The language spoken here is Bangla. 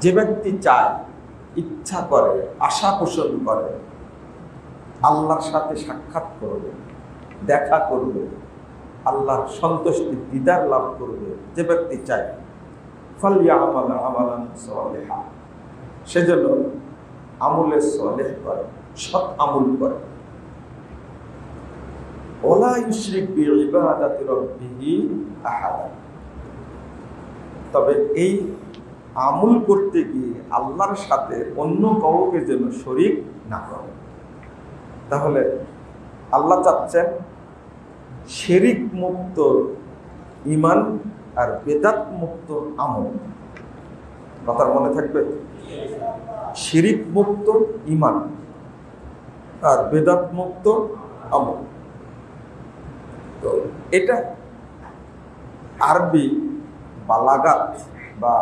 যে ব্যক্তি চায়, ইচ্ছা করে, আশা পোষণ করে আল্লাহর সাথে সাক্ষাৎ করবে, দেখা করবে, আল্লাহর সন্তুষ্টি দিদার লাভ করবে, যে ব্যক্তি চায়, ফালইয়ামাল আমালান সালিহা, সেজন্য আমলে সালেহ করে, সৎ আমল করে। ওয়ালা ইউশরিক বিইবাদাতি রাব্বিহি আহাদা, তবে এই আমল করতে গিয়ে আল্লাহর সাথে অন্য কাউকে যেন শরীক না করে। তাহলে আল্লাহ চাচ্ছেন শিরিক মুক্ত ঈমান আর বেদাত মুক্ত আমল। কথার মনে থাকবে, শিরিক মুক্ত ঈমান আর বেদাত মুক্ত আমল। তো এটা আরবি বালাগাত বা